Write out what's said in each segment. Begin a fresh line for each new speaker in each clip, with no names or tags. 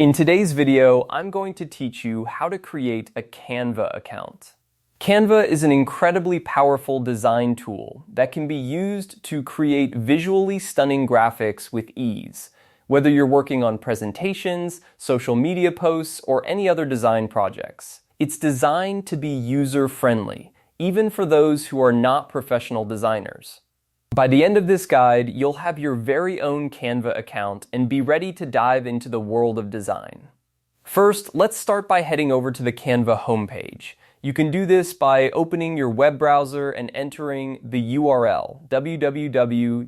In today's video, I'm going to teach you how to create a Canva account. Canva is an incredibly powerful design tool that can be used to create visually stunning graphics with ease, whether you're working on presentations, social media posts, or any other design projects. It's designed to be user-friendly, even for those who are not professional designers. By the end of this guide, you'll have your very own Canva account and be ready to dive into the world of design. First, let's start by heading over to the Canva homepage. You can do this by opening your web browser and entering the URL, www.canva.com.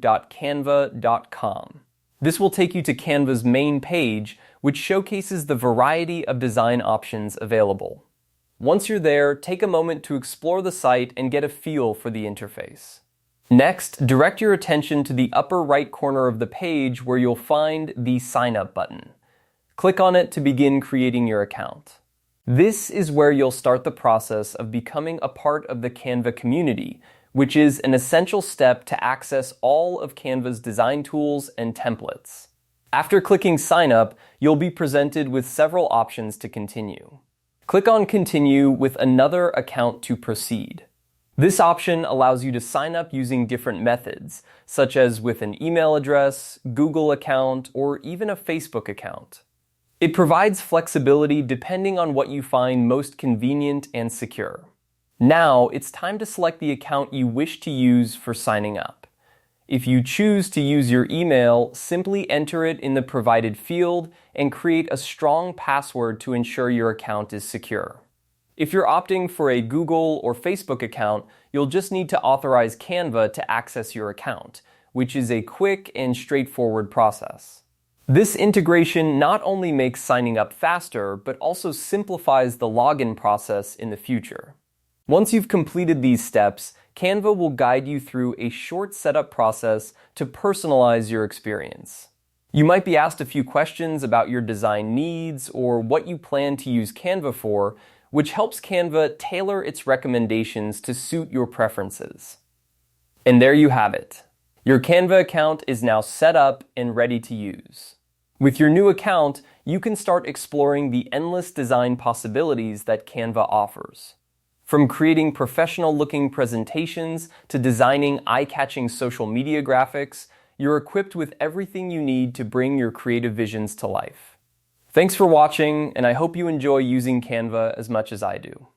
This will take you to Canva's main page, which showcases the variety of design options available. Once you're there, take a moment to explore the site and get a feel for the interface. Next, direct your attention to the upper right corner of the page where you'll find the Sign Up button. Click on it to begin creating your account. This is where you'll start the process of becoming a part of the Canva community, which is an essential step to access all of Canva's design tools and templates. After clicking Sign Up, you'll be presented with several options to continue. Click on Continue with another account to proceed. This option allows you to sign up using different methods, such as with an email address, Google account, or even a Facebook account. It provides flexibility depending on what you find most convenient and secure. Now, it's time to select the account you wish to use for signing up. If you choose to use your email, simply enter it in the provided field and create a strong password to ensure your account is secure. If you're opting for a Google or Facebook account, you'll just need to authorize Canva to access your account, which is a quick and straightforward process. This integration not only makes signing up faster, but also simplifies the login process in the future. Once you've completed these steps, Canva will guide you through a short setup process to personalize your experience. You might be asked a few questions about your design needs or what you plan to use Canva for, which helps Canva tailor its recommendations to suit your preferences. And there you have it. Your Canva account is now set up and ready to use. With your new account, you can start exploring the endless design possibilities that Canva offers. From creating professional-looking presentations to designing eye-catching social media graphics, you're equipped with everything you need to bring your creative visions to life. Thanks for watching, and I hope you enjoy using Canva as much as I do.